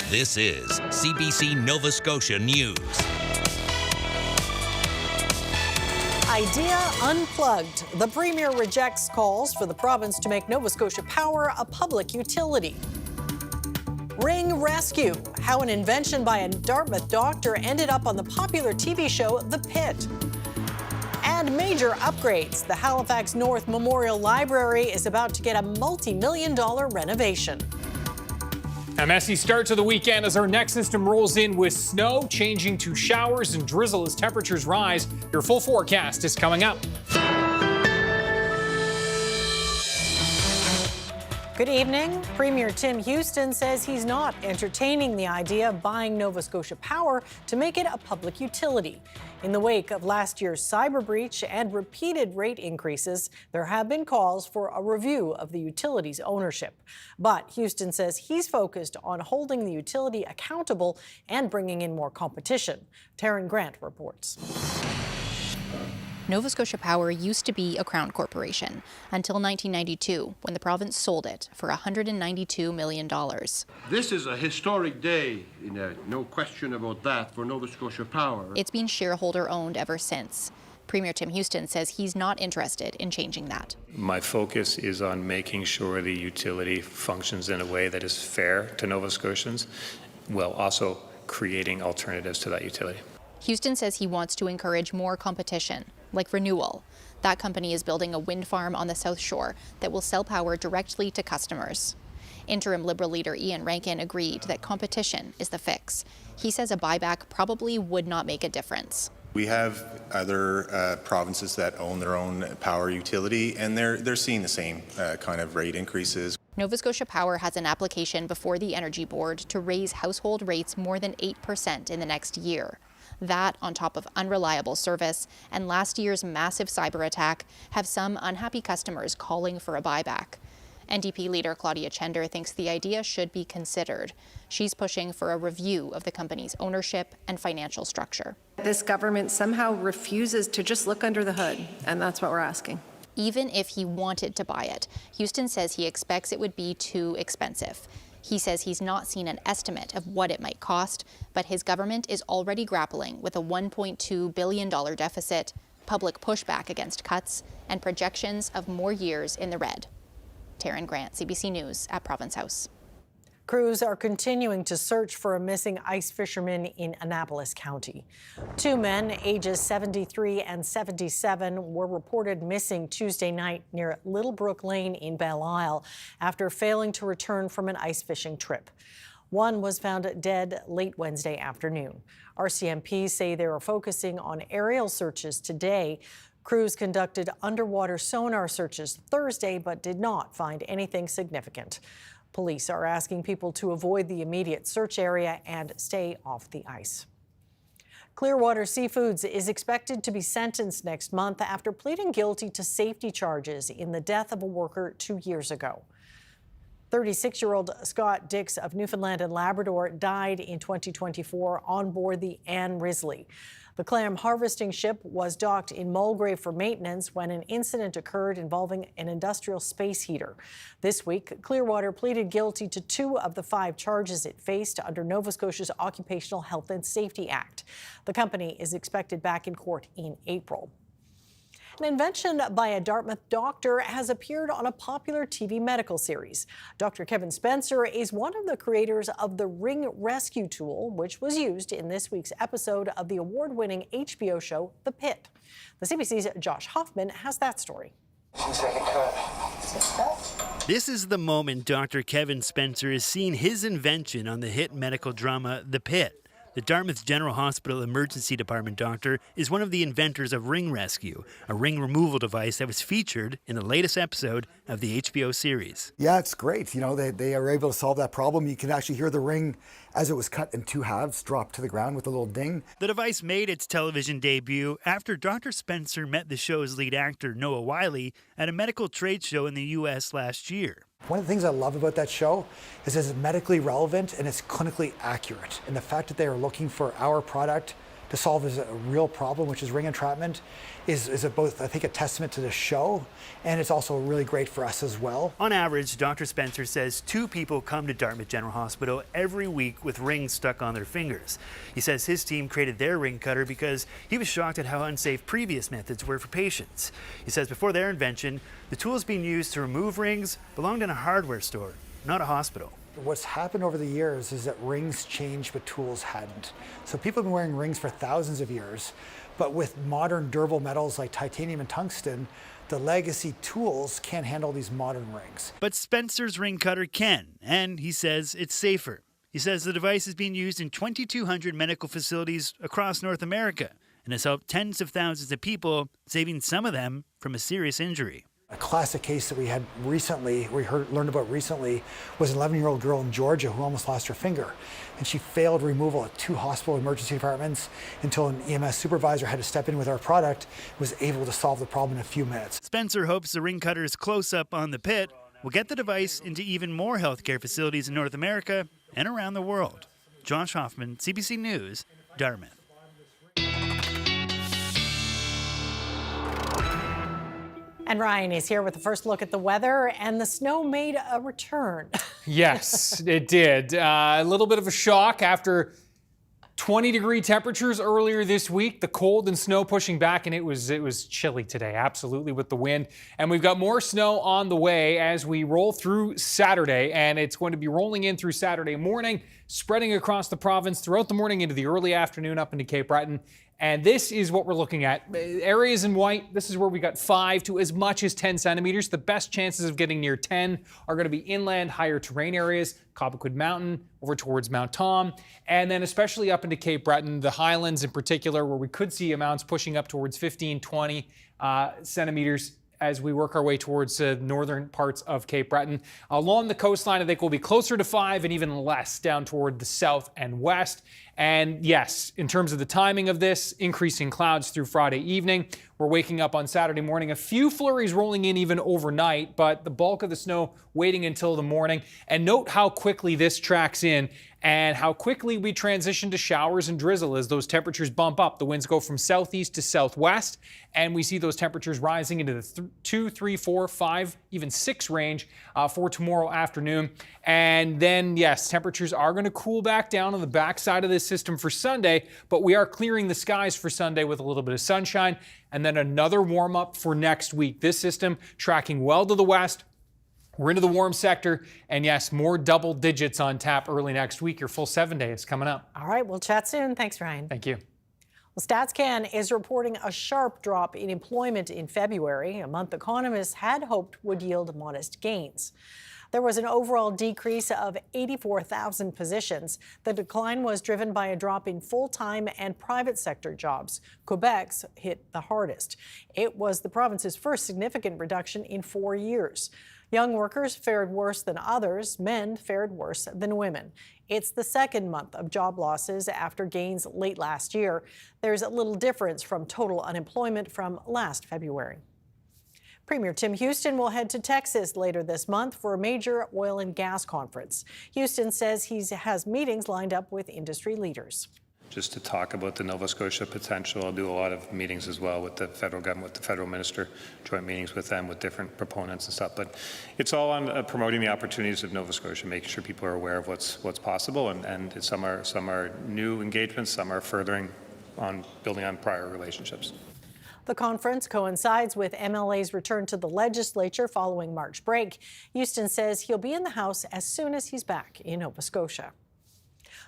This is CBC Nova Scotia News. Idea unplugged. The Premier rejects calls for the province to make Nova Scotia Power a public utility. Ring rescue. How an invention by a Dartmouth doctor ended up on the popular TV show The Pit. And major upgrades. The Halifax North Memorial Library is about to get a multi-million-dollar renovation. A messy start to the weekend as our next system rolls in with snow, changing to showers and drizzle as temperatures rise. Your full forecast is coming up. Good evening. Premier Tim Houston says he's not entertaining the idea of buying Nova Scotia Power to make it a public utility. In the wake of last year's cyber breach and repeated rate increases, there have been calls for a review of the utility's ownership. But Houston says he's focused on holding the utility accountable and bringing in more competition. Taryn Grant reports. Nova Scotia Power used to be a Crown corporation until 1992, when the province sold it for $192 million. This is a historic day, no question about that, for Nova Scotia Power. It's been shareholder-owned ever since. Premier Tim Houston says he's not interested in changing that. My focus is on making sure the utility functions in a way that is fair to Nova Scotians, while also creating alternatives to that utility. Houston says he wants to encourage more competition, like Renewal. That company is building a wind farm on the South Shore that will sell power directly to customers. Interim Liberal leader Ian Rankin agreed that competition is the fix. He says a buyback probably would not make a difference. We have other provinces that own their own power utility, and they're seeing the same kind of rate increases. Nova Scotia Power has an application before the Energy Board to raise household rates more than 8% in the next year. That, on top of unreliable service and last year's massive cyber attack, have some unhappy customers calling for a buyback. NDP leader Claudia Chender thinks the idea should be considered. She's pushing for a review of the company's ownership and financial structure. This government somehow refuses to just look under the hood, and that's what we're asking. Even if he wanted to buy it, Houston says he expects it would be too expensive. He says he's not seen an estimate of what it might cost, but his government is already grappling with a $1.2 billion deficit, public pushback against cuts, and projections of more years in the red. Taryn Grant, CBC News at Province House. Crews are continuing to search for a missing ice fisherman in Annapolis County. Two men, ages 73 and 77, were reported missing Tuesday night near Little Brook Lane in Belle Isle after failing to return from an ice fishing trip. One was found dead late Wednesday afternoon. RCMP say they are focusing on aerial searches today. Crews conducted underwater sonar searches Thursday but did not find anything significant. Police are asking people to avoid the immediate search area and stay off the ice. Clearwater Seafoods is expected to be sentenced next month after pleading guilty to safety charges in the death of a worker 2 years ago. 36-year-old Scott Dix of Newfoundland and Labrador died in 2024 on board the Anne Risley. The clam harvesting ship was docked in Mulgrave for maintenance when an incident occurred involving an industrial space heater. This week, Clearwater pleaded guilty to 2 of the 5 charges it faced under Nova Scotia's Occupational Health and Safety Act. The company is expected back in court in April. An invention by a Dartmouth doctor has appeared on a popular TV medical series. Dr. Kevin Spencer is one of the creators of the Ring Rescue tool, which was used in this week's episode of the award-winning HBO show The Pit. The CBC's Josh Hoffman has that story. This is the moment Dr. Kevin Spencer has seen his invention on the hit medical drama The Pit. The Dartmouth General Hospital Emergency Department doctor is one of the inventors of Ring Rescue, a ring removal device that was featured in the latest episode of the HBO series. Yeah, it's great. You know, they are able to solve that problem. You can actually hear the ring as it was cut in 2 halves drop to the ground with a little ding. The device made its television debut after Dr. Spencer met the show's lead actor, Noah Wiley, at a medical trade show in the U.S. last year. One of the things I love about that show is it's medically relevant and it's clinically accurate. And the fact that they are looking for our product to solve is a real problem, which is ring entrapment, is both, I think, a testament to the show, and it's also really great for us as well. On average, Dr. Spencer says 2 people come to Dartmouth General Hospital every week with rings stuck on their fingers. He says his team created their ring cutter because he was shocked at how unsafe previous methods were for patients. He says before their invention, the tools being used to remove rings belonged in a hardware store, not a hospital. What's happened over the years is that rings changed, but tools hadn't. So people have been wearing rings for thousands of years, but with modern durable metals like titanium and tungsten, the legacy tools can't handle these modern rings. But Spencer's ring cutter can, and he says it's safer. He says the device is being used in 2,200 medical facilities across North America and has helped tens of thousands of people, saving some of them from a serious injury. A classic case that we had recently, learned about recently, was an 11-year-old girl in Georgia who almost lost her finger. And she failed removal at 2 hospital emergency departments until an EMS supervisor had to step in with our product, was able to solve the problem in a few minutes. Spencer hopes the ring cutter's close-up on the pit will get the device into even more healthcare facilities in North America and around the world. Josh Hoffman, CBC News, Dartmouth. And Ryan is here with the first look at the weather, and the snow made a return. Yes, it did. A little bit of a shock after 20-degree temperatures earlier this week. The cold and snow pushing back, and it was chilly today, absolutely, with the wind. And we've got more snow on the way as we roll through Saturday, and it's going to be rolling in through Saturday morning, spreading across the province throughout the morning into the early afternoon up into Cape Breton. And this is what we're looking at. Areas in white, this is where we got 5 to as much as 10 centimeters. The best chances of getting near 10 are going to be inland, higher terrain areas, Cobequid Mountain, over towards Mount Tom, and then especially up into Cape Breton, the highlands in particular, where we could see amounts pushing up towards 15, 20 centimeters as we work our way towards northern parts of Cape Breton. Along the coastline, I think we'll be closer to 5 and even less down toward the south and west. And yes, in terms of the timing of this, increasing clouds through Friday evening. We're waking up on Saturday morning. A few flurries rolling in even overnight, but the bulk of the snow waiting until the morning. And note how quickly this tracks in and how quickly we transition to showers and drizzle as those temperatures bump up. The winds go from southeast to southwest, and we see those temperatures rising into the 2, 3, 4, 5, even 6 range for tomorrow afternoon. And then, yes, temperatures are going to cool back down on the backside of this system for Sunday, but we are clearing the skies for Sunday with a little bit of sunshine, and then another warm up for next week. This system tracking well to the west. We're into the warm sector, and yes, more double digits on tap early next week. Your full 7-day is coming up. All right, we'll chat soon. Thanks, Ryan. Thank you. Well, StatsCan is reporting a sharp drop in employment in February, a month economists had hoped would yield modest gains. There was an overall decrease of 84,000 positions. The decline was driven by a drop in full-time and private sector jobs. Quebec's hit the hardest. It was the province's first significant reduction in 4 years. Young workers fared worse than others. Men fared worse than women. It's the second month of job losses after gains late last year. There's a little difference from total unemployment from last February. Premier Tim Houston will head to Texas later this month for a major oil and gas conference. Houston says he has meetings lined up with industry leaders. Just to talk about the Nova Scotia potential. I'll do a lot of meetings as well with the federal government, with the federal minister, joint meetings with them, with different proponents and stuff. But it's all on promoting the opportunities of Nova Scotia, making sure people are aware of what's possible, and some are new engagements, some are furthering on building on prior relationships. The conference coincides with MLA's return to the legislature following March break. Houston says he'll be in the House as soon as he's back in Nova Scotia.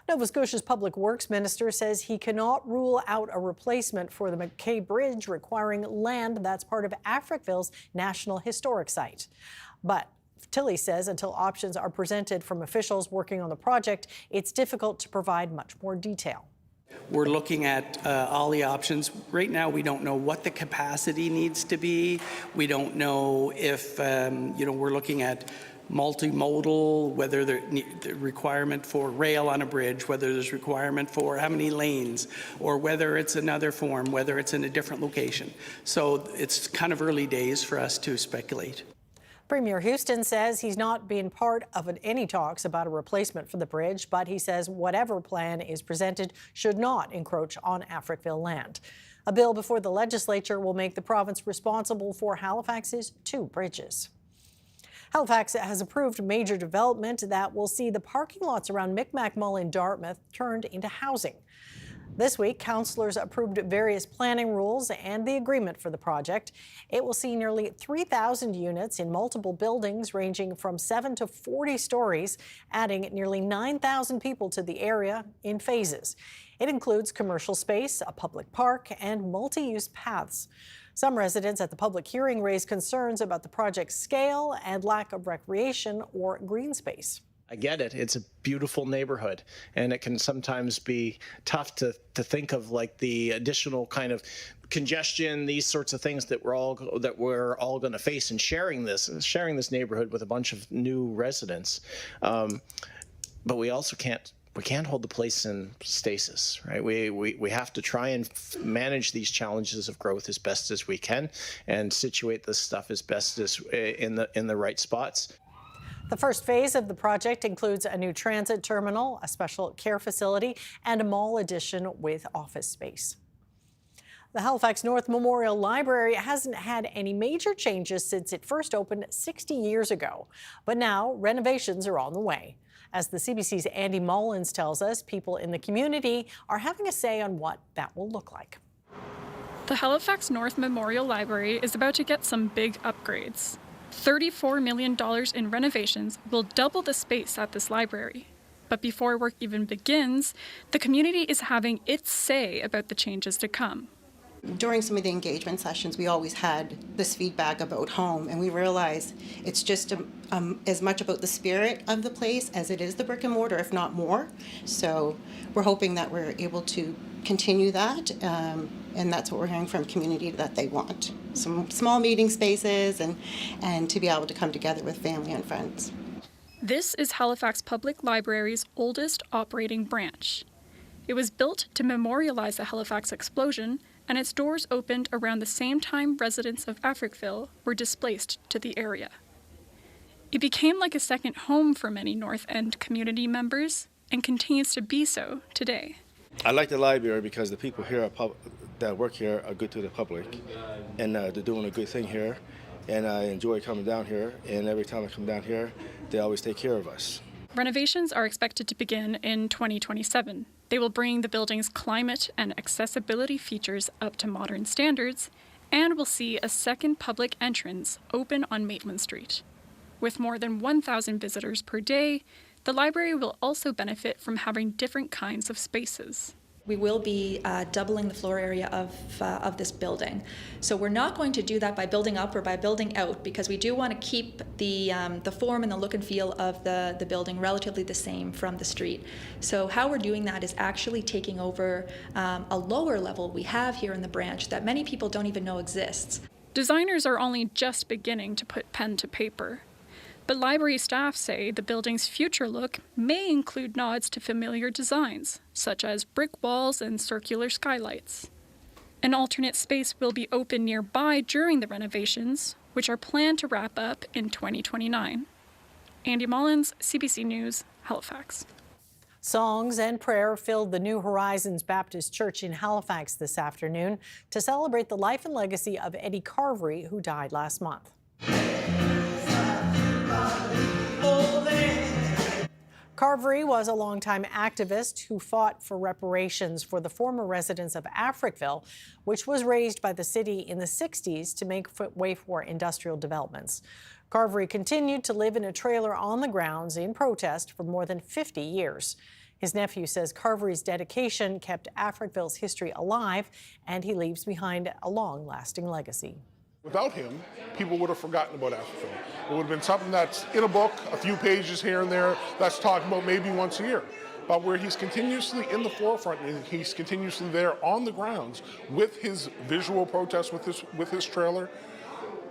Nova Scotia's Public Works Minister says he cannot rule out a replacement for the McKay Bridge requiring land that's part of Africville's National Historic Site. But Tilly says until options are presented from officials working on the project, it's difficult to provide much more detail. We're looking at all the options. Right now, we don't know what the capacity needs to be. We don't know if, we're looking at multimodal, whether the requirement for rail on a bridge, whether there's requirement for how many lanes, or whether it's another form, whether it's in a different location. So it's kind of early days for us to speculate. Premier Houston says he's not been part of any talks about a replacement for the bridge, but he says whatever plan is presented should not encroach on Africville land. A bill before the legislature will make the province responsible for Halifax's 2 bridges. Halifax has approved major development that will see the parking lots around Micmac Mall in Dartmouth turned into housing. This week, councillors approved various planning rules and the agreement for the project. It will see nearly 3,000 units in multiple buildings ranging from 7 to 40 stories, adding nearly 9,000 people to the area in phases. It includes commercial space, a public park, and multi-use paths. Some residents at the public hearing raised concerns about the project's scale and lack of recreation or green space. I get it. It's a beautiful neighborhood, and it can sometimes be tough to think of like the additional kind of congestion, these sorts of things that we're all going to face in sharing this neighborhood with a bunch of new residents. But we also can't hold the place in stasis, right? We have to try and manage these challenges of growth as best as we can, and situate this stuff as best as in the right spots. The first phase of the project includes a new transit terminal, a special care facility, and a mall addition with office space. The Halifax North Memorial Library hasn't had any major changes since it first opened 60 years ago. But now renovations are on the way. As the CBC's Andy Mullins tells us, people in the community are having a say on what that will look like. The Halifax North Memorial Library is about to get some big upgrades. $34 million in renovations will double the space at this library. But before work even begins, the community is having its say about the changes to come. During some of the engagement sessions, we always had this feedback about home, and we realized it's just as much about the spirit of the place as it is the brick and mortar, if not more. So we're hoping that we're able to continue that, and that's what we're hearing from community that they want. Some small meeting spaces and to be able to come together with family and friends. This is Halifax Public Library's oldest operating branch. It was built to memorialize the Halifax explosion, and its doors opened around the same time residents of Africville were displaced to the area. It became like a second home for many North End community members and continues to be so today. I like the library because the people here that work here are good to the public, and they're doing a good thing here, and I enjoy coming down here, and every time I come down here, they always take care of us. Renovations are expected to begin in 2027. They will bring the building's climate and accessibility features up to modern standards, and will see a second public entrance open on Maitland Street. With more than 1,000 visitors per day, the library will also benefit from having different kinds of spaces. We will be doubling the floor area of this building. So we're not going to do that by building up or by building out, because we do want to keep the form and the look and feel of the building relatively the same from the street. So how we're doing that is actually taking over a lower level we have here in the branch that many people don't even know exists. Designers are only just beginning to put pen to paper. But library staff say the building's future look may include nods to familiar designs, such as brick walls and circular skylights. An alternate space will be open nearby during the renovations, which are planned to wrap up in 2029. Andy Mullins, CBC News, Halifax. Songs and prayer filled the New Horizons Baptist Church in Halifax this afternoon to celebrate the life and legacy of Eddie Carvery, who died last month. Carvery was a longtime activist who fought for reparations for the former residents of Africville, which was razed by the city in the 60s to make way for industrial developments. Carvery continued to live in a trailer on the grounds in protest for more than 50 years. His nephew says Carvery's dedication kept Africville's history alive, and he leaves behind a long-lasting legacy. Without him, people would have forgotten about Africville. It would have been something that's in a book, a few pages here and there, that's talked about maybe once a year. But where he's continuously in the forefront, and he's continuously there on the grounds with his visual protest, with his trailer,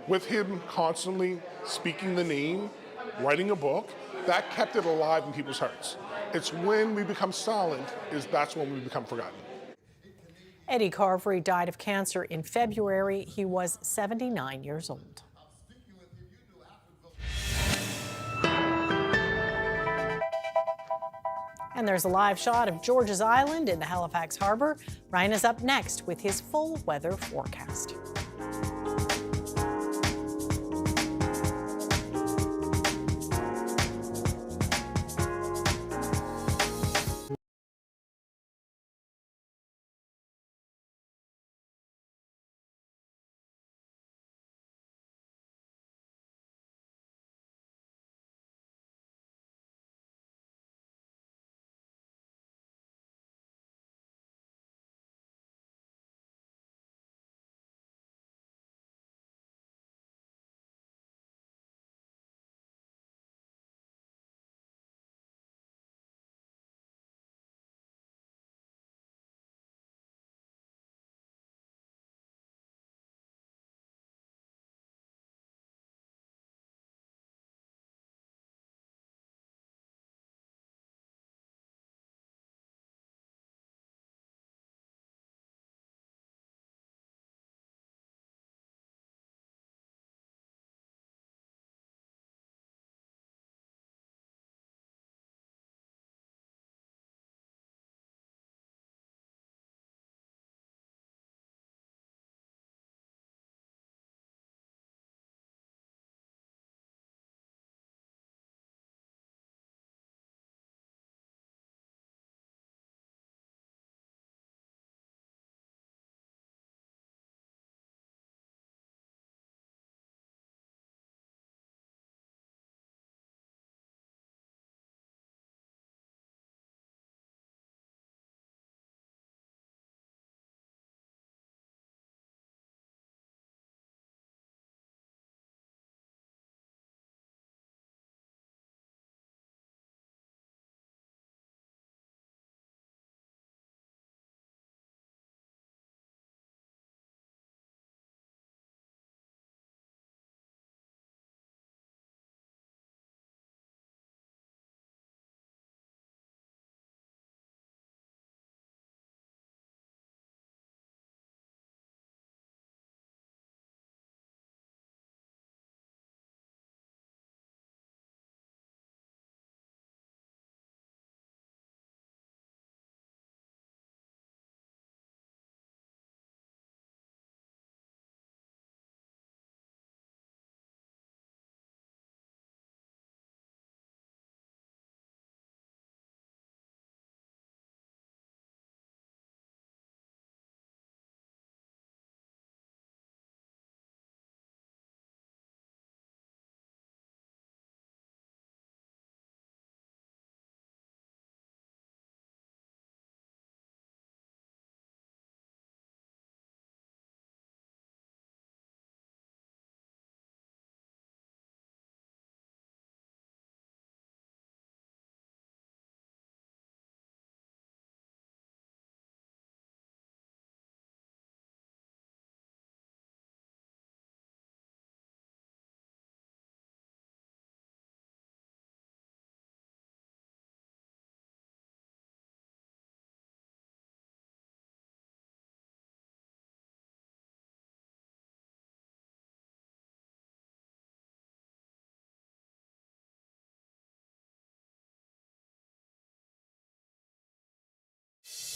with him constantly speaking the name, writing a book, that kept it alive in people's hearts. It's when we become silent, that's when we become forgotten. Eddie Carvery died of cancer in February. He was 79 years old. And there's a live shot of George's Island in Halifax Harbor. Ryan is up next with his full weather forecast.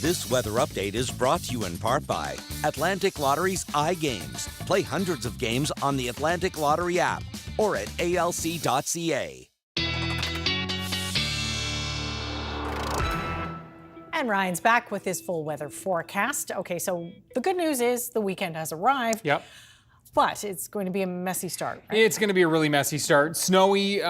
This weather update is brought to you in part by Atlantic Lottery's iGames. Play hundreds of games on the Atlantic Lottery app or at alc.ca. And Ryan's back with his full weather forecast. Okay, so the good news is the weekend has arrived. Yep. But it's going to be a messy start, right? It's going to be a really messy start. Snowy, it's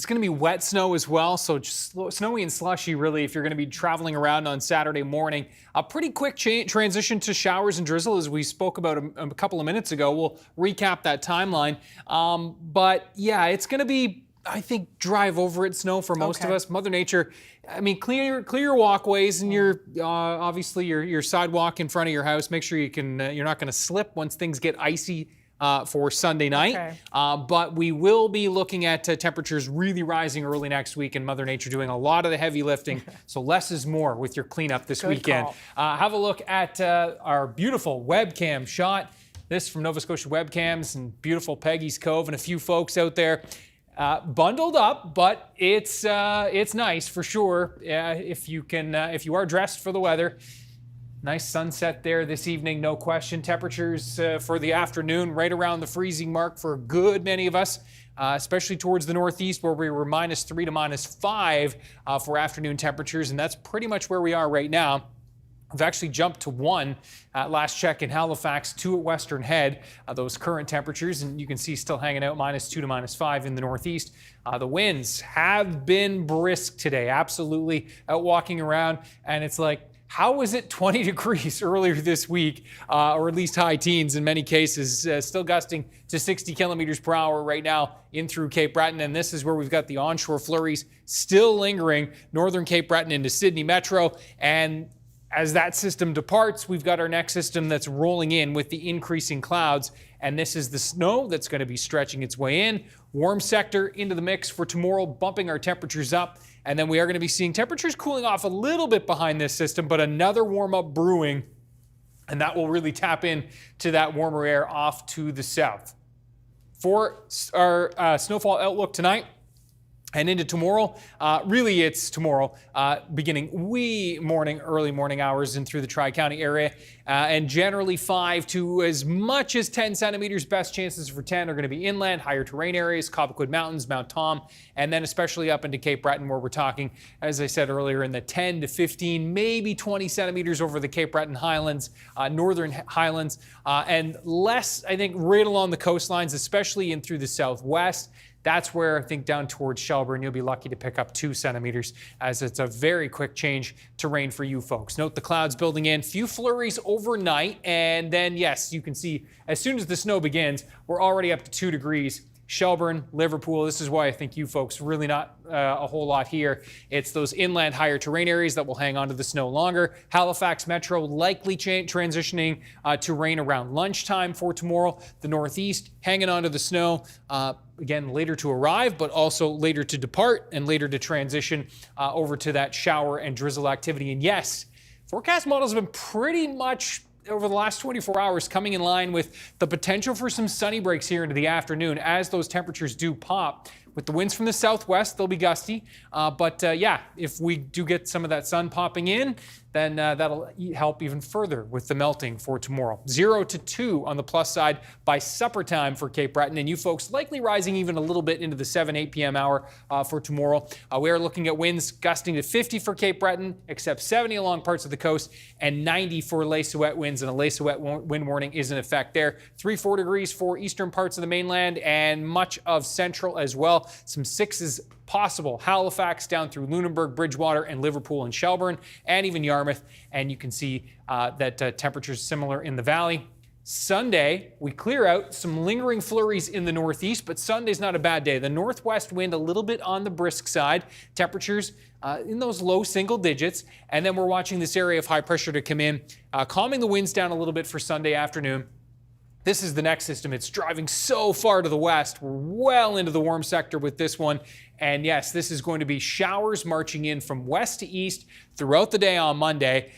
going to be wet snow as well. So just snowy and slushy, really, if you're going to be traveling around on Saturday morning. A pretty quick transition to showers and drizzle, as we spoke about a couple of minutes ago. We'll recap that timeline. But yeah, it's going to be, I think, drive over it snow for most of us. Mother Nature, I mean, clear your walkways and your obviously your sidewalk in front of your house. Make sure you can you're not going to slip once things get icy for Sunday night. But we will be looking at temperatures really rising early next week, and Mother Nature doing a lot of the heavy lifting. So less is more with your cleanup this weekend. Have a look at our beautiful webcam shot. This from Nova Scotia Webcams and beautiful Peggy's Cove and a few folks out there. bundled up, but it's nice for sure if you are dressed for the weather. Nice sunset there this evening, no question. Temperatures for the afternoon right around the freezing mark for a good many of us, especially towards the northeast where we were -3 to -5 for afternoon temperatures, and that's pretty much where we are right now. We've actually jumped to 1 at last check in Halifax, 2 at Western Head, those current temperatures, and you can see still hanging out -2 to -5 in the northeast. The winds have been brisk today, absolutely, out walking around, and it's like, how was it 20 degrees earlier this week, or at least high teens in many cases, still gusting to 60 kilometers per hour right now in through Cape Breton, and this is where we've got the onshore flurries still lingering, northern Cape Breton into Sydney Metro, and as that system departs, we've got our next system that's rolling in with the increasing clouds, and this is the snow that's going to be stretching its way in. Warm sector into the mix for tomorrow, bumping our temperatures up, and then we are going to be seeing temperatures cooling off a little bit behind this system, but another warm-up brewing, and that will really tap in to that warmer air off to the south. For our snowfall outlook tonight, and into tomorrow, really it's tomorrow, beginning early morning hours and through the Tri-County area, and generally 5 to as much as 10 centimeters. Best chances for 10 are going to be inland, higher terrain areas, Cobequid Mountains, Mount Tom, and then especially up into Cape Breton where we're talking, as I said earlier, in the 10 to 15, maybe 20 centimeters over the Cape Breton Highlands, Northern Highlands, and less, I think, right along the coastlines, especially in through the southwest. That's where I think down towards Shelburne, you'll be lucky to pick up 2 centimeters as it's a very quick change to rain for you folks. Note the clouds building in, few flurries overnight, and then yes, you can see as soon as the snow begins, we're already up to 2 degrees. Shelburne, Liverpool, this is why I think you folks really not a whole lot here. It's those inland higher terrain areas that will hang on to the snow longer. Halifax Metro likely transitioning to rain around lunchtime for tomorrow. The northeast hanging on to the snow. Again, later to arrive, but also later to depart and later to transition over to that shower and drizzle activity. And yes, forecast models have been pretty much over the last 24 hours coming in line with the potential for some sunny breaks here into the afternoon as those temperatures do pop. With the winds from the southwest, they'll be gusty. But if we do get some of that sun popping in, then that'll help even further with the melting for tomorrow. 0 to 2 on the plus side by supper time for Cape Breton, and you folks likely rising even a little bit into the 7-8 p.m. hour for tomorrow. We are looking at winds gusting to 50 for Cape Breton, except 70 along parts of the coast, and 90 for Lay-Souette winds, and a Lay-Souette wind warning is in effect there. 3-4 degrees for eastern parts of the mainland and much of central as well. Some 6s possible. Halifax down through Lunenburg, Bridgewater, and Liverpool and Shelburne, and even Yarmouth. And you can see that temperatures similar in the valley. Sunday, we clear out some lingering flurries in the northeast, but Sunday's not a bad day. The northwest wind a little bit on the brisk side. Temperatures in those low single digits. And then we're watching this area of high pressure to come in, calming the winds down a little bit for Sunday afternoon. This is the next system. It's driving so far to the west. We're well into the warm sector with this one. And yes, this is going to be showers marching in from west to east throughout the day on Monday.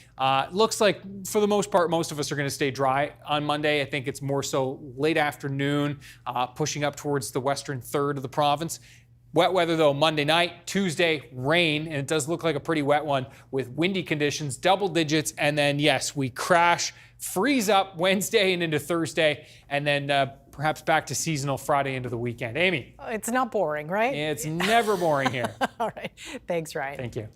Looks like, for the most part, most of us are going to stay dry on Monday. I think it's more so late afternoon, pushing up towards the western third of the province. Wet weather, though, Monday night, Tuesday, rain, and it does look like a pretty wet one with windy conditions, double digits, and then, yes, we crash, freeze up Wednesday and into Thursday, and then perhaps back to seasonal Friday into the weekend. Amy. It's not boring, right? It's never boring here. All right. Thanks, Ryan. Thank you.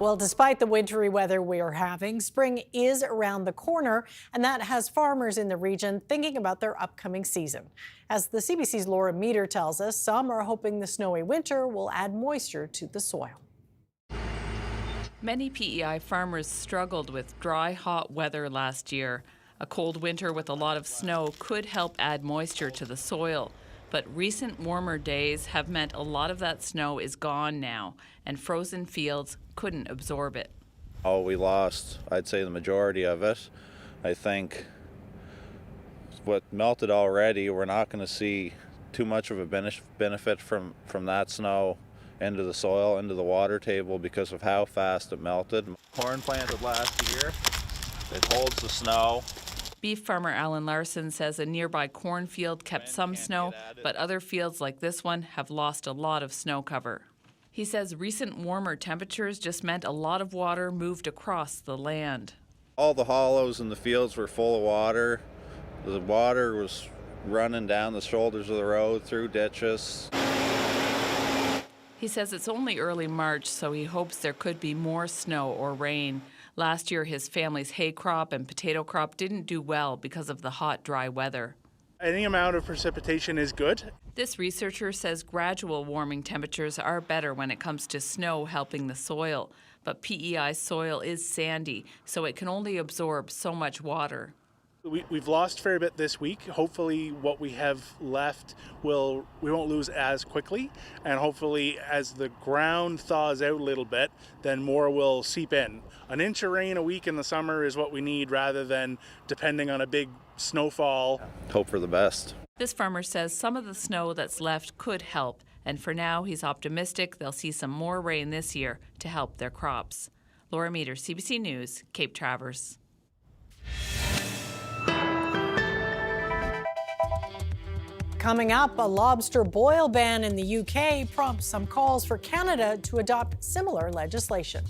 Well, despite the wintry weather we are having, spring is around the corner, and that has farmers in the region thinking about their upcoming season. As the CBC's Laura Meter tells us, some are hoping the snowy winter will add moisture to the soil. Many PEI farmers struggled with dry, hot weather last year. A cold winter with a lot of snow could help add moisture to the soil. But recent warmer days have meant a lot of that snow is gone now, and frozen fields couldn't absorb it. Oh, we lost, I'd say, the majority of it. I think what melted already, we're not going to see too much of a benefit from that snow into the soil, into the water table, because of how fast it melted. Corn planted last year, it holds the snow, Beef farmer Alan Larson says a nearby cornfield kept some snow, but other fields like this one have lost a lot of snow cover. He says recent warmer temperatures just meant a lot of water moved across the land. All the hollows in the fields were full of water. The water was running down the shoulders of the road, through ditches. He says it's only early March, so he hopes there could be more snow or rain. Last year, his family's hay crop and potato crop didn't do well because of the hot, dry weather. Any amount of precipitation is good. This researcher says gradual warming temperatures are better when it comes to snow helping the soil. But PEI soil is sandy, so it can only absorb so much water. We've lost a fair bit this week. Hopefully what we have left we won't lose as quickly, and hopefully as the ground thaws out a little bit, then more will seep in. An inch of rain a week in the summer is what we need, rather than depending on a big snowfall. Hope for the best. This farmer says some of the snow that's left could help, and for now he's optimistic they'll see some more rain this year to help their crops. Laura Meter, CBC News, Cape Traverse. Coming up, a lobster boil ban in the UK prompts some calls for Canada to adopt similar legislation.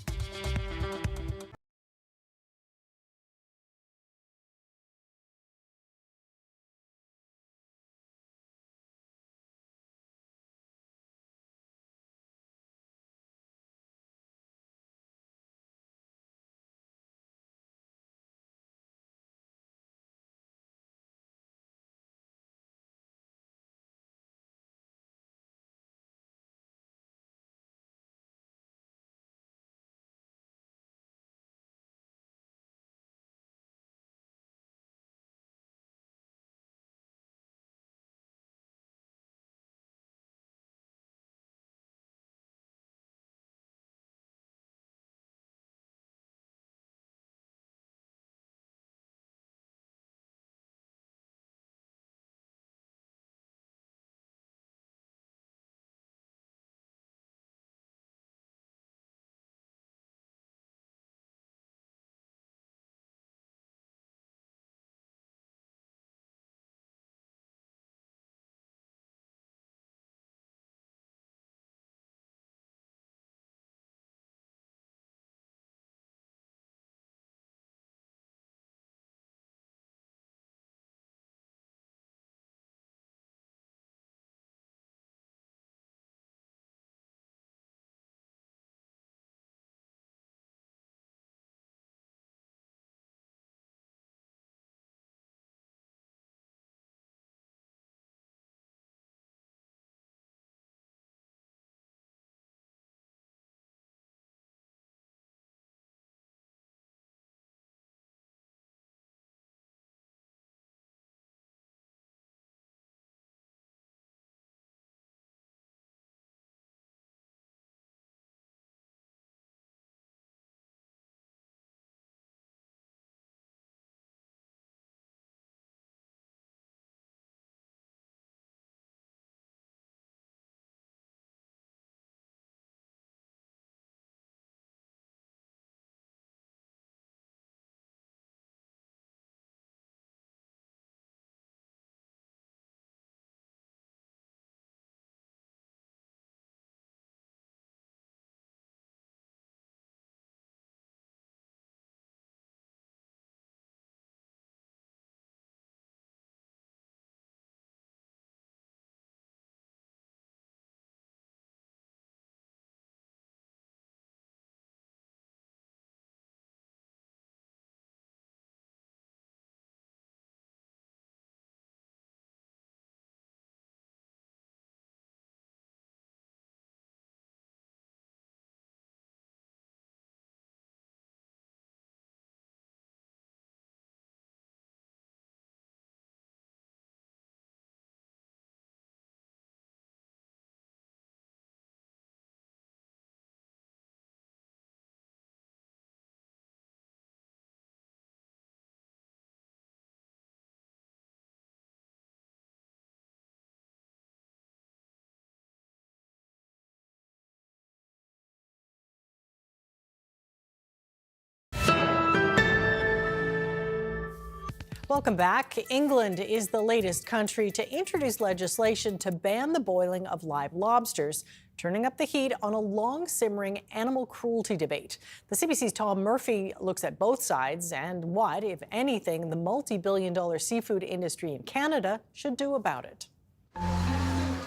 Welcome back. England is the latest country to introduce legislation to ban the boiling of live lobsters, turning up the heat on a long-simmering animal cruelty debate. The CBC's Tom Murphy looks at both sides and what, if anything, the multi-billion-dollar seafood industry in Canada should do about it.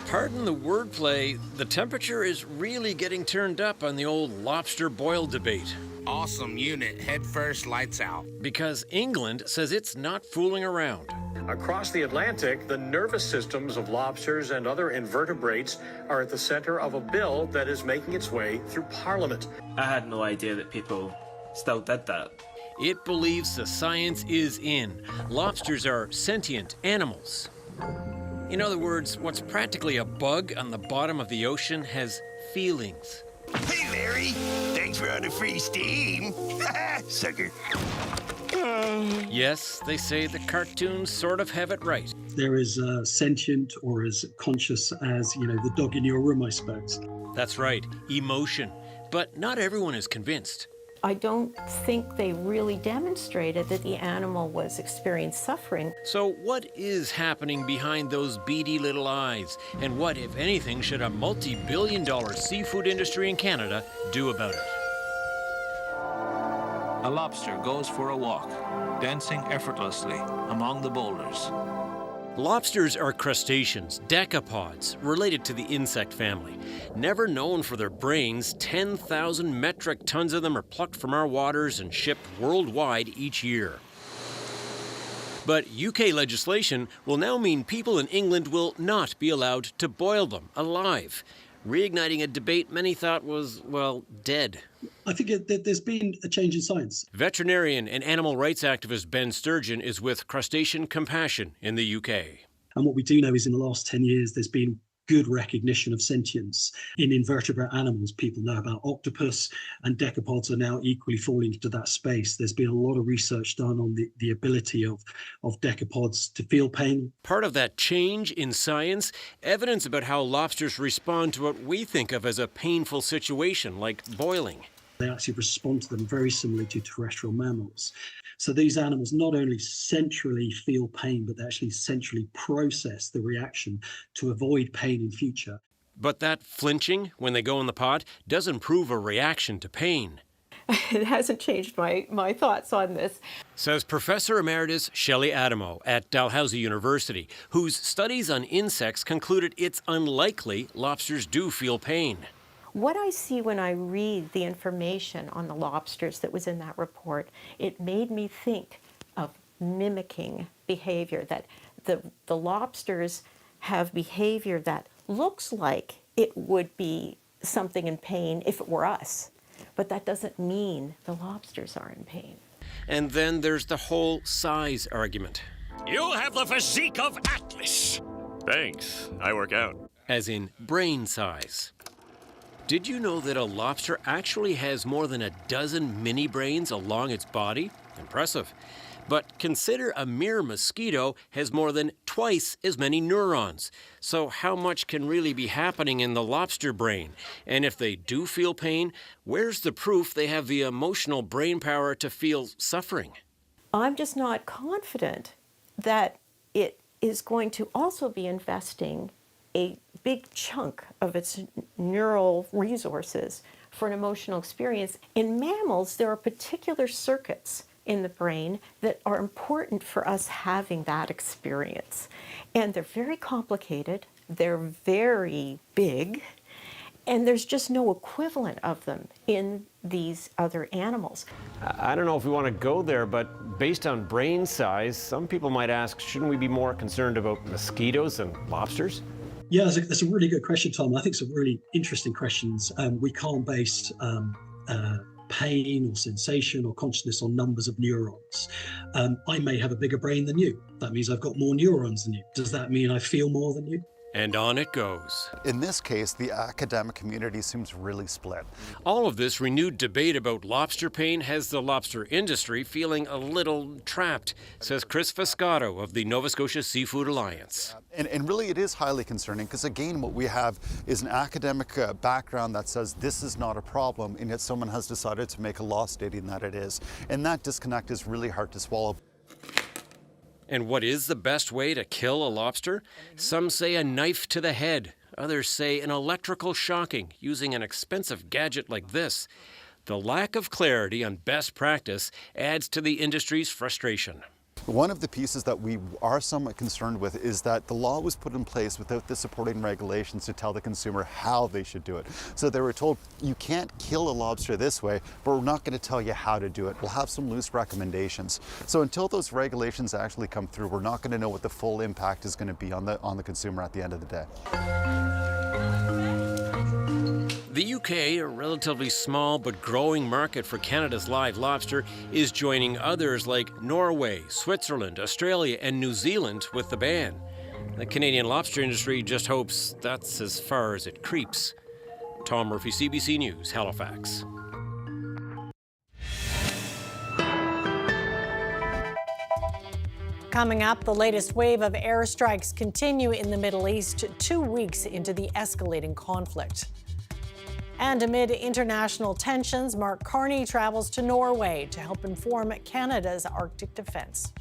Pardon the wordplay, the temperature is really getting turned up on the old lobster boil debate. Awesome unit, head first, lights out. Because England says it's not fooling around. Across the Atlantic, the nervous systems of lobsters and other invertebrates are at the center of a bill that is making its way through Parliament. I had no idea that people still did that. It believes the science is in. Lobsters are sentient animals. In other words, what's practically a bug on the bottom of the ocean has feelings. Hey, Larry. Thanks for all the free steam. Sucker. Yes, they say the cartoons sort of have it right. They're as sentient or as conscious as, the dog in your room, I suppose. That's right, emotion. But not everyone is convinced. I don't think they really demonstrated that the animal was experiencing suffering. So what is happening behind those beady little eyes? And what, if anything, should a multi-billion-dollar seafood industry in Canada do about it? A lobster goes for a walk, dancing effortlessly among the boulders. Lobsters are crustaceans, decapods, related to the insect family. Never known for their brains, 10,000 metric tons of them are plucked from our waters and shipped worldwide each year. But UK legislation will now mean people in England will not be allowed to boil them alive, reigniting a debate many thought was, well, dead. I think that there's been a change in science. Veterinarian and animal rights activist Ben Sturgeon is with Crustacean Compassion in the UK. And what we do know is in the last 10 years, there's been good recognition of sentience in invertebrate animals. People know about octopus, and decapods are now equally falling into that space. There's been a lot of research done on the ability of decapods to feel pain. Part of that change in science, evidence about how lobsters respond to what we think of as a painful situation, like boiling. They actually respond to them very similarly to terrestrial mammals. So these animals not only centrally feel pain, but they actually centrally process the reaction to avoid pain in future. But that flinching when they go in the pot doesn't prove a reaction to pain. It hasn't changed my thoughts on this. Says Professor Emeritus Shelley Adamo at Dalhousie University, whose studies on insects concluded it's unlikely lobsters do feel pain. What I see when I read the information on the lobsters that was in that report, it made me think of mimicking behavior, that the lobsters have behavior that looks like it would be something in pain if it were us. But that doesn't mean the lobsters are in pain. And then there's the whole size argument. You have the physique of Atlas. Thanks, I work out. As in brain size. Did you know that a lobster actually has more than a dozen mini brains along its body? Impressive. But consider a mere mosquito has more than twice as many neurons. So how much can really be happening in the lobster brain? And if they do feel pain, where's the proof they have the emotional brain power to feel suffering? I'm just not confident that it is going to also be investing a big chunk of its neural resources for an emotional experience. In mammals, there are particular circuits in the brain that are important for us having that experience. And they're very complicated, they're very big, and there's just no equivalent of them in these other animals. I don't know if we want to go there, but based on brain size, some people might ask, shouldn't we be more concerned about mosquitoes than lobsters? Yeah, that's a really good question, Tom. I think some really interesting questions. We can't base pain or sensation or consciousness on numbers of neurons. I may have a bigger brain than you. That means I've got more neurons than you. Does that mean I feel more than you? And on it goes. In this case, the academic community seems really split. All of this renewed debate about lobster pain has the lobster industry feeling a little trapped, says Chris Foscato of the Nova Scotia Seafood Alliance. And really it is highly concerning because, again, what we have is an academic background that says this is not a problem, and yet someone has decided to make a law stating that it is. And that disconnect is really hard to swallow. And what is the best way to kill a lobster? Some say a knife to the head. Others say an electrical shocking using an expensive gadget like this. The lack of clarity on best practice adds to the industry's frustration. One of the pieces that we are somewhat concerned with is that the law was put in place without the supporting regulations to tell the consumer how they should do it. So they were told, you can't kill a lobster this way, but we're not going to tell you how to do it. We'll have some loose recommendations. So until those regulations actually come through, we're not going to know what the full impact is going to be on the consumer at the end of the day. The UK, a relatively small but growing market for Canada's live lobster, is joining others like Norway, Switzerland, Australia, and New Zealand with the ban. The Canadian lobster industry just hopes that's as far as it creeps. Tom Murphy, CBC News, Halifax. Coming up, the latest wave of airstrikes continue in the Middle East 2 weeks into the escalating conflict. And amid international tensions, Mark Carney travels to Norway to help inform Canada's Arctic defense.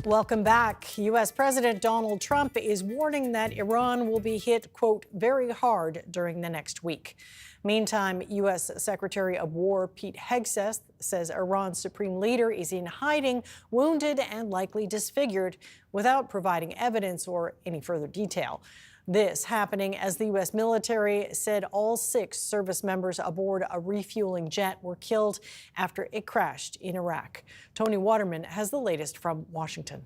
Welcome back. U.S. President Donald Trump is warning that Iran will be hit, quote, very hard during the next week. Meantime, U.S. Secretary of War Pete Hegseth says Iran's supreme leader is in hiding, wounded and likely disfigured, without providing evidence or any further detail. This happening as the U.S. military said all 6 service members aboard a refueling jet were killed after it crashed in Iraq. Tony Waterman has the latest from Washington.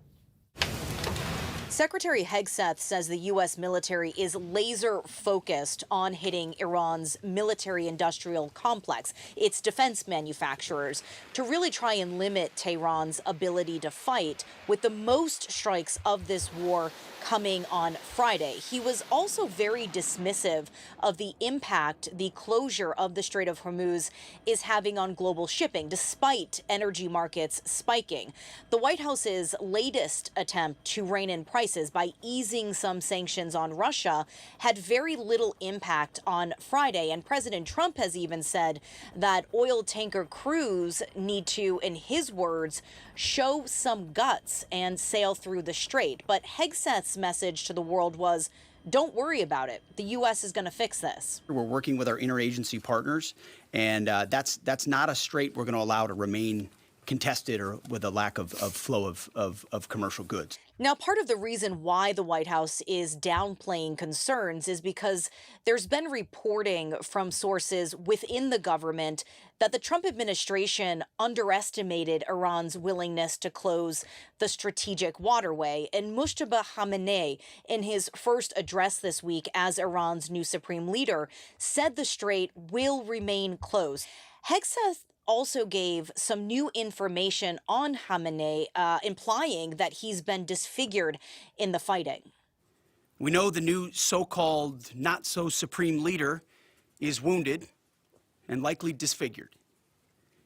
Secretary Hegseth says the U.S. military is laser focused on hitting Iran's military-industrial complex, its defense manufacturers, to really try and limit Tehran's ability to fight, with the most strikes of this war coming on Friday. He was also very dismissive of the impact the closure of the Strait of Hormuz is having on global shipping, despite energy markets spiking. The White House's latest attempt to rein in prices by easing some sanctions on Russia had very little impact on Friday. And President Trump has even said that oil tanker crews need to, in his words, show some guts and sail through the strait. But Hegseth's message to the world was, don't worry about it. The U.S. is going to fix this. We're working with our interagency partners, and that's not a strait we're going to allow to remain contested or with a lack of flow of commercial goods. Now, part of the reason why the White House is downplaying concerns is because there's been reporting from sources within the government that the Trump administration underestimated Iran's willingness to close the strategic waterway. And Mujtaba Khamenei, in his first address this week as Iran's new supreme leader, said the strait will remain closed. Hegseth also gave some new information on Khamenei, implying that he's been disfigured in the fighting. We know the new so-called not-so-supreme leader is wounded and likely disfigured.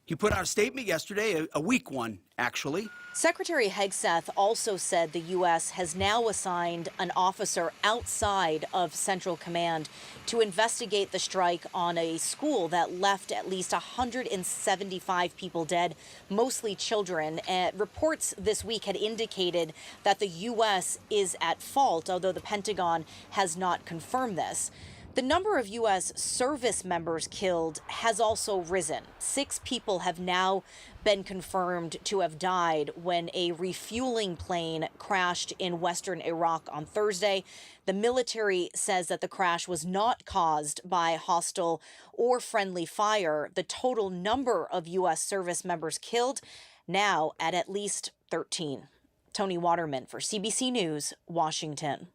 He put out a statement yesterday, a weak one, actually. Secretary Hegseth also said the U.S. has now assigned an officer outside of Central Command to investigate the strike on a school that left at least 175 people dead, mostly children. Reports this week had indicated that the U.S. is at fault, although the Pentagon has not confirmed this. The number of U.S. service members killed has also risen. 6 people have now been confirmed to have died when a refueling plane crashed in western Iraq on Thursday. The military says that the crash was not caused by hostile or friendly fire. The total number of U.S. service members killed now at least 13. Tony Waterman for CBC News, Washington.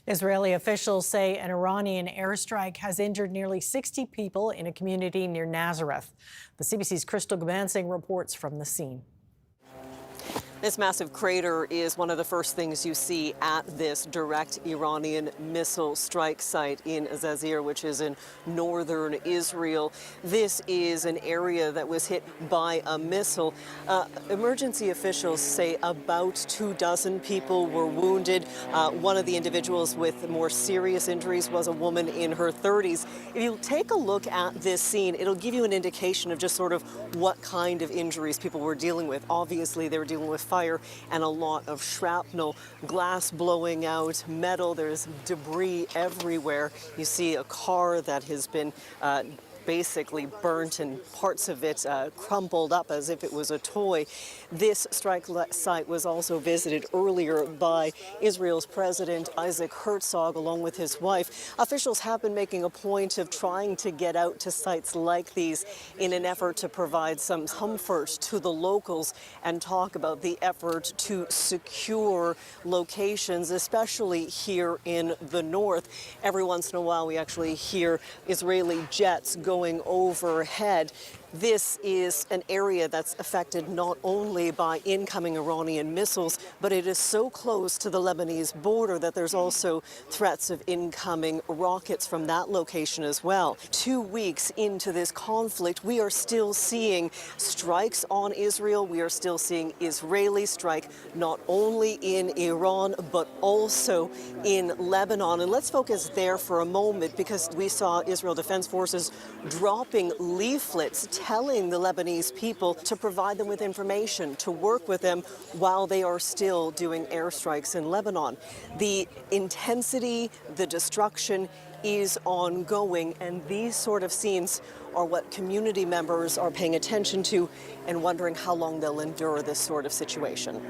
Israeli officials say an Iranian airstrike has injured nearly 60 people in a community near Nazareth. The CBC's Crystal Gabansing reports from the scene. This massive crater is one of the first things you see at this direct Iranian missile strike site in Azazir, which is in northern Israel. This is an area that was hit by a missile. Emergency officials say about 24 people were wounded. One of the individuals with more serious injuries was a woman in her 30s. If you take a look at this scene, it'll give you an indication of just sort of what kind of injuries people were dealing with. Obviously, they were dealing with fire and a lot of shrapnel, glass blowing out, metal. There's debris everywhere. You see a car that has been basically burnt and parts of it crumpled up as if it was a toy. This strike site was also visited earlier by Israel's President Isaac Herzog along with his wife. Officials have been making a point of trying to get out to sites like these in an effort to provide some comfort to the locals and talk about the effort to secure locations, especially here in the north. Every once in a while we actually hear Israeli jets going overhead. This is an area that's affected not only by incoming Iranian missiles, but it is so close to the Lebanese border that there's also threats of incoming rockets from that location as well. 2 weeks into this conflict, we are still seeing strikes on Israel. We are still seeing Israeli strike not only in Iran, but also in Lebanon. And let's focus there for a moment because we saw Israel Defense Forces dropping leaflets telling the Lebanese people to provide them with information, to work with them while they are still doing airstrikes in Lebanon. The intensity, the destruction is ongoing, and these sort of scenes are what community members are paying attention to and wondering how long they'll endure this sort of situation.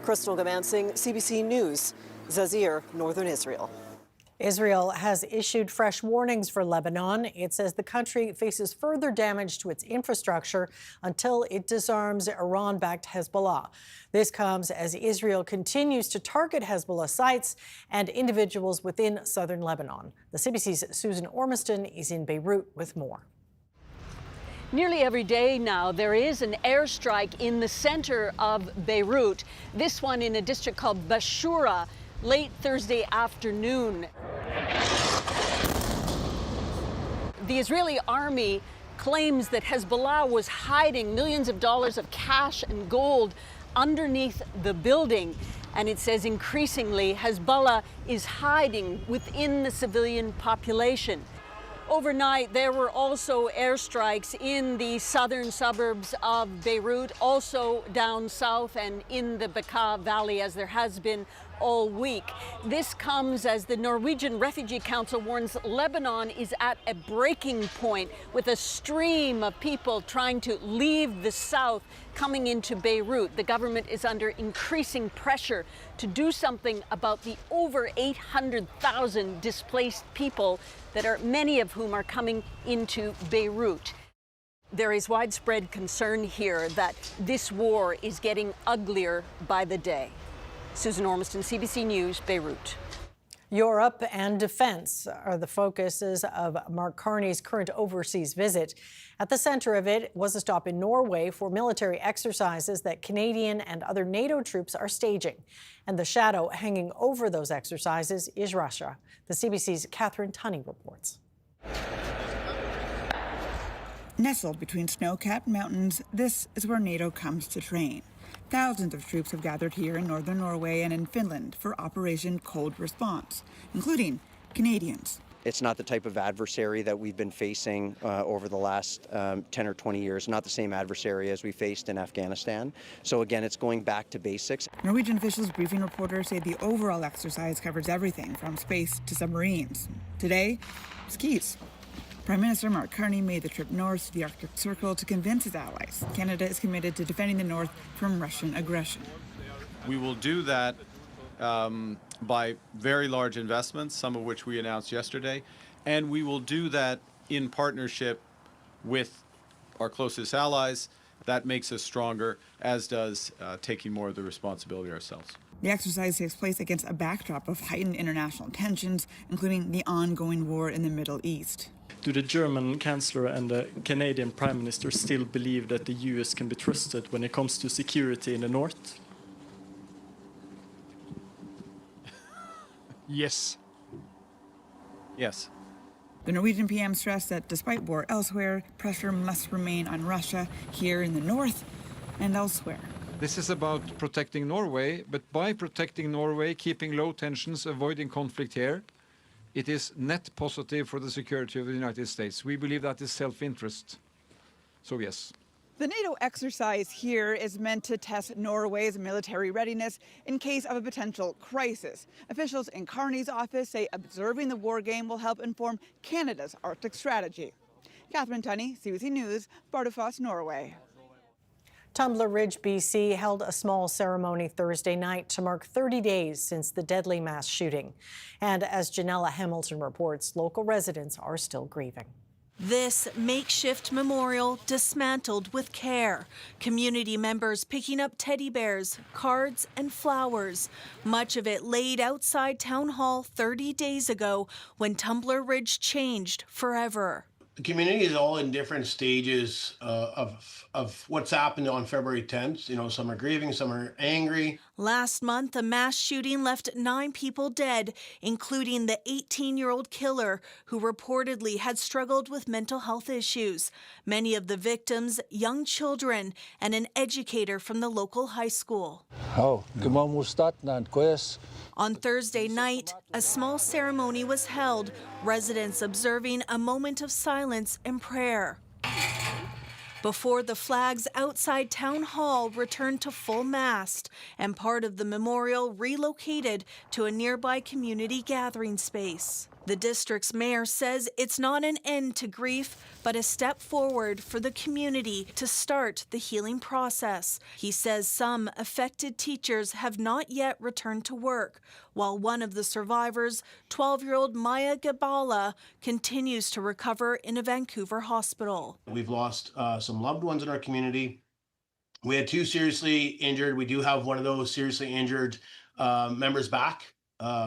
Crystal Gamansing, CBC News, Zaire, Northern Israel. Israel has issued fresh warnings for Lebanon. It says the country faces further damage to its infrastructure until it disarms Iran-backed Hezbollah. This comes as Israel continues to target Hezbollah sites and individuals within southern Lebanon. The CBC's Susan Ormiston is in Beirut with more. Nearly every day now, there is an airstrike in the center of Beirut. This one in a district called Bashura, late Thursday afternoon. The Israeli army claims that Hezbollah was hiding millions of dollars of cash and gold underneath the building. And it says increasingly Hezbollah is hiding within the civilian population. Overnight, there were also airstrikes in the southern suburbs of Beirut, also down south and in the Bekaa Valley, as there has been all week. This comes as the Norwegian Refugee Council warns Lebanon is at a breaking point, with a stream of people trying to leave the south coming into Beirut. The government is under increasing pressure to do something about the over 800,000 displaced people that are, many of whom are coming into Beirut. There is widespread concern here that this war is getting uglier by the day. Susan Ormiston, CBC News, Beirut. Europe and defense are the focuses of Mark Carney's current overseas visit. At the center of it was a stop in Norway for military exercises that Canadian and other NATO troops are staging. And the shadow hanging over those exercises is Russia. The CBC's Catherine Tunney reports. Nestled between snow-capped mountains, this is where NATO comes to train. Thousands of troops have gathered here in northern Norway and in Finland for Operation Cold Response, including Canadians. It's not the type of adversary that we've been facing over the last 10 or 20 years, not the same adversary as we faced in Afghanistan. So again, it's going back to basics. Norwegian officials briefing reporters say the overall exercise covers everything from space to submarines. Today, skis. Prime Minister Mark Carney made the trip north to the Arctic Circle to convince his allies Canada is committed to defending the North from Russian aggression. We will do that by very large investments, some of which we announced yesterday, and we will do that in partnership with our closest allies. That makes us stronger, as does taking more of the responsibility ourselves. The exercise takes place against a backdrop of heightened international tensions, including the ongoing war in the Middle East. Do the German Chancellor and the Canadian Prime Minister still believe that the US can be trusted when it comes to security in the North? Yes. Yes. The Norwegian PM stressed that despite war elsewhere, pressure must remain on Russia here in the north and elsewhere. This is about protecting Norway, but by protecting Norway, keeping low tensions, avoiding conflict here, it is net positive for the security of the United States. We believe that is self-interest. So yes. The NATO exercise here is meant to test Norway's military readiness in case of a potential crisis. Officials in Carney's office say observing the war game will help inform Canada's Arctic strategy. Catherine Tunney, CBC News, Bardufoss, Norway. Tumbler Ridge, BC held a small ceremony Thursday night to mark 30 days since the deadly mass shooting. And as Janella Hamilton reports, local residents are still grieving. This makeshift memorial dismantled with care. Community members picking up teddy bears, cards, and flowers. Much of it laid outside Town Hall 30 days ago when Tumbler Ridge changed forever. The community is all in different stages of what's happened on February 10th. You know, some are grieving, some are angry. Last month, a mass shooting left 9 people dead, including the 18-year-old killer who reportedly had struggled with mental health issues. Many of the victims, young children, and an educator from the local high school. On Thursday night, a small ceremony was held, residents observing a moment of silence and prayer. before the flags outside Town Hall returned to full mast and part of the memorial relocated to a nearby community gathering space. The district's mayor says it's not an end to grief, but a step forward for the community to start the healing process. He says some affected teachers have not yet returned to work, while one of the survivors, 12-year-old Maya Gabala, continues to recover in a Vancouver hospital. We've lost some loved ones in our community. We had 2 seriously injured. We do have one of those seriously injured members back.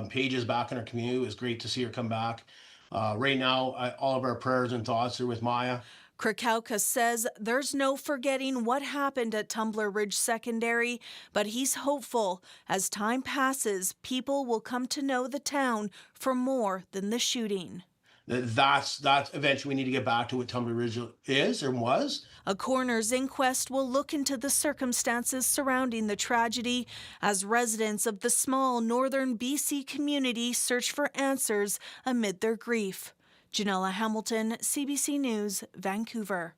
Paige is back in our community. It was great to see her come back. Right now, all of our prayers and thoughts are with Maya. Krakauka says there's no forgetting what happened at Tumbler Ridge Secondary, but he's hopeful as time passes, people will come to know the town for more than the shooting. That's eventually we need to get back to what Tumbler Ridge is or was. A coroner's inquest will look into the circumstances surrounding the tragedy as residents of the small northern BC community search for answers amid their grief. Janella Hamilton, CBC News, Vancouver.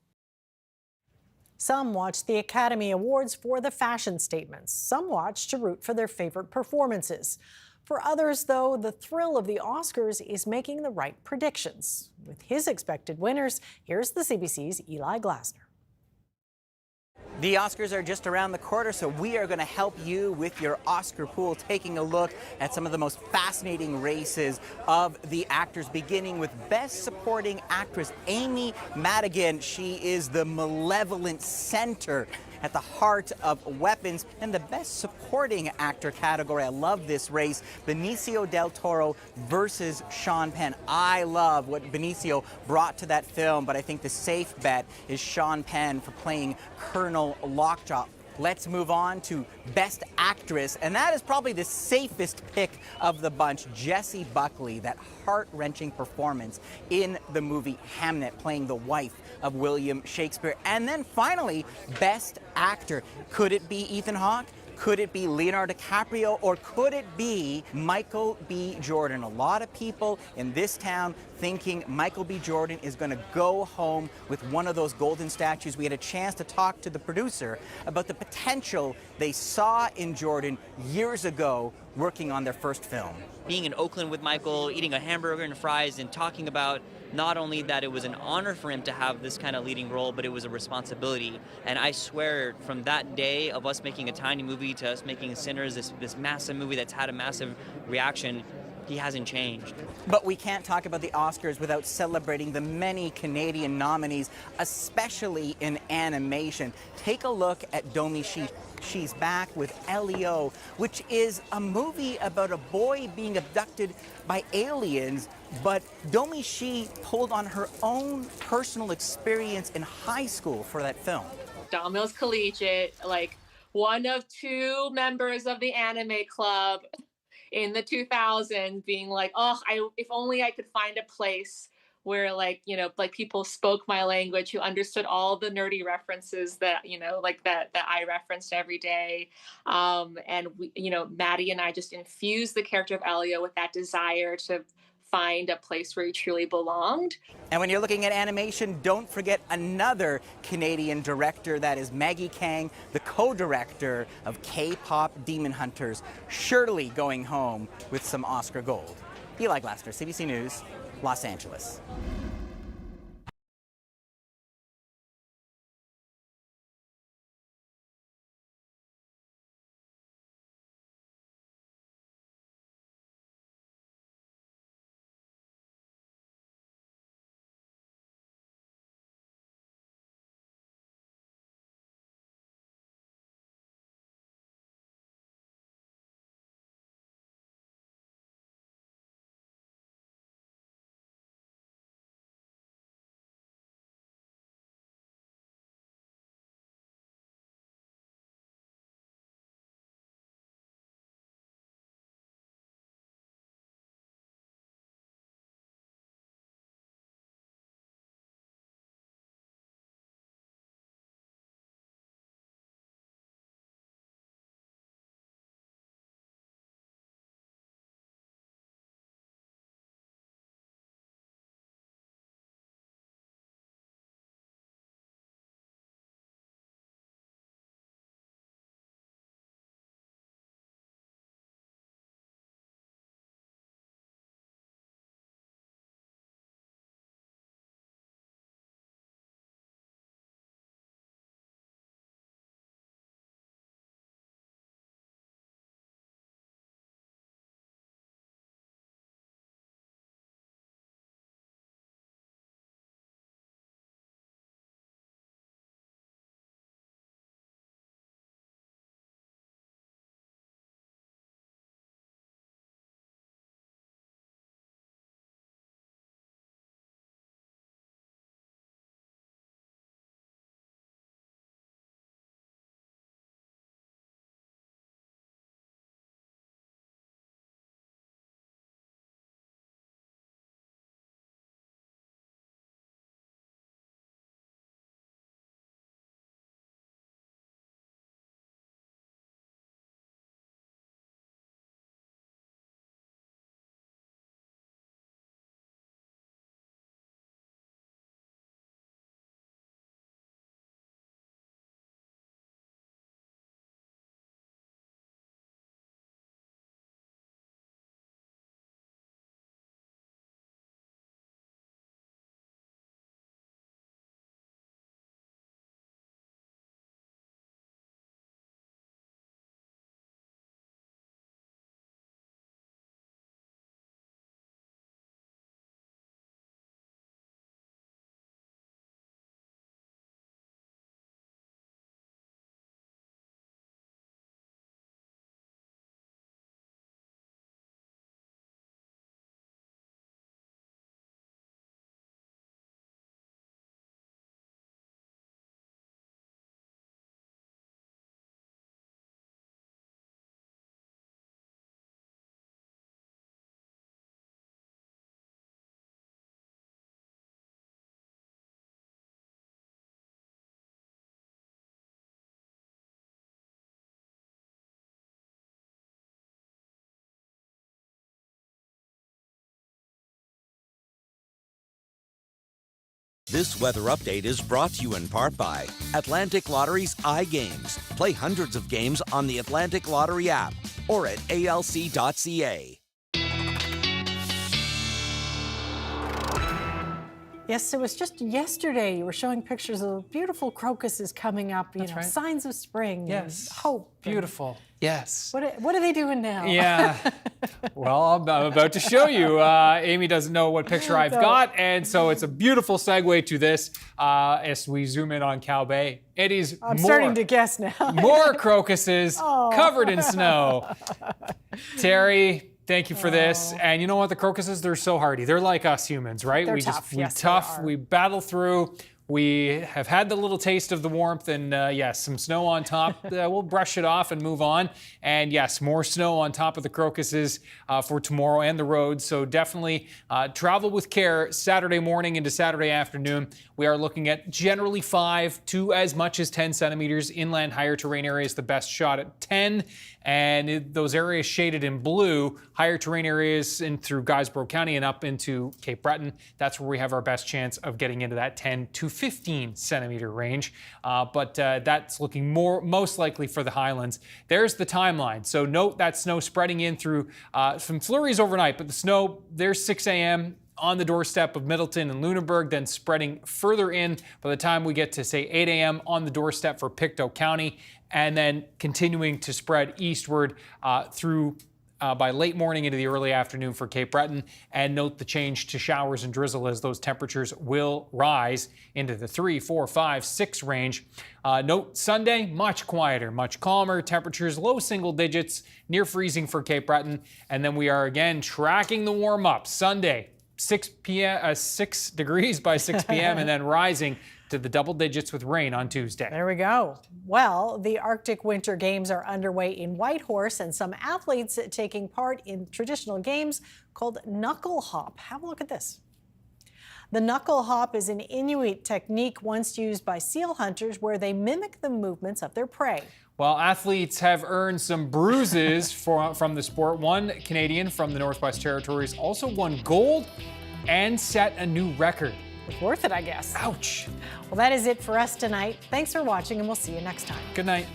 Some watch the Academy Awards for the fashion statements. Some watch to root for their favorite performances. For others, though, the thrill of the Oscars is making the right predictions. With his expected winners, here's the CBC's Eli Glasner. The Oscars are just around the corner, so we are going to help you with your Oscar pool, taking a look at some of the most fascinating races of the actors, beginning with Best Supporting Actress Amy Madigan. She is the malevolent center at the heart of Weapons. And the Best Supporting Actor category, I love this race, Benicio del Toro versus Sean Penn. I love what Benicio brought to that film, but I think the safe bet is Sean Penn for playing Colonel Lockjaw. Let's move on to Best Actress, and that is probably the safest pick of the bunch. Jessie Buckley, that heart-wrenching performance in the movie Hamnet, playing the wife of William Shakespeare. And then finally, Best Actor. Could it be Ethan Hawke? Could it be Leonardo DiCaprio, or could it be Michael B. Jordan? A lot of people in this town thinking Michael B. Jordan is going to go home with one of those golden statues. We had a chance to talk to the producer about the potential they saw in Jordan years ago working on their first film. Being in Oakland with Michael, eating a hamburger and fries and talking about not only that it was an honor for him to have this kind of leading role, but it was a responsibility. And I swear, from that day of us making a tiny movie to us making Sinners, this massive movie that's had a massive reaction, he hasn't changed. But we can't talk about the Oscars without celebrating the many Canadian nominees, especially in animation. Take a look at Domi Shi. She's back with Elio, which is a movie about a boy being abducted by aliens, but Domi Shi pulled on her own personal experience in high school for that film. Don Mills Collegiate, like one of 2 members of the anime club in the 2000s, being like, oh, if only I could find a place where, like, you know, like people spoke my language, who understood all the nerdy references that, you know, like that I referenced every day. And we, you know, Maddie and I just infused the character of Elio with that desire to find a place where he truly belonged. And when you're looking at animation, don't forget another Canadian director, that is Maggie Kang, the co-director of K-pop Demon Hunters, surely going home with some Oscar gold. Eli Glasner, CBC News, Los Angeles. This weather update is brought to you in part by Atlantic Lottery's iGames. Play hundreds of games on the Atlantic Lottery app or at alc.ca. Yes, it was just yesterday you were showing pictures of beautiful crocuses coming up, you know, right. signs of spring Yes. and hope. Beautiful. Yes. What are they doing now? Yeah. Well, I'm about to show you. Amy doesn't know what picture I've got, and so it's a beautiful segue to this as we zoom in on Cow Bay. It is I'm starting to guess now. more crocuses Oh. covered in snow. Terry, thank you for this. And you know what? The crocuses, they're so hardy. They're like us humans, right? They're we tough. we Yes, they tough, are. we battle through. We have had the little taste of the warmth and yes, some snow on top. We'll brush it off and move on. And yes, more snow on top of the crocuses for tomorrow and the roads. So definitely travel with care Saturday morning into Saturday afternoon. We are looking at generally 5 to as much as 10 centimeters. Inland higher terrain areas, the best shot at 10. And those areas shaded in blue, higher terrain areas in through Guysborough County and up into Cape Breton, that's where we have our best chance of getting into that 10 to 15 centimeter range. But that's looking most likely for the highlands. There's the timeline. So note that snow spreading in through some flurries overnight, but the snow, there's 6 a.m. on the doorstep of Middleton and Lunenburg, then spreading further in by the time we get to, say, 8 a.m. on the doorstep for Pictou County, and then continuing to spread eastward through by late morning into the early afternoon for Cape Breton. And note the change to showers and drizzle as those temperatures will rise into the 3, 4, 5, 6 range. Note Sunday, much quieter, much calmer. Temperatures low single digits, near freezing for Cape Breton. And then we are again tracking the warm up. Sunday, 6 degrees by 6 p.m. and then rising to the double digits with rain on Tuesday. There we go. Well, the Arctic Winter Games are underway in Whitehorse, and some athletes taking part in traditional games called knuckle hop. Have a look at this. The knuckle hop is an Inuit technique once used by seal hunters where they mimic the movements of their prey. Well, athletes have earned some bruises from the sport. One Canadian from the Northwest Territories also won gold and set a new record. It's worth it, I guess. Ouch. Well, that is it for us tonight. Thanks for watching, and we'll see you next time. Good night.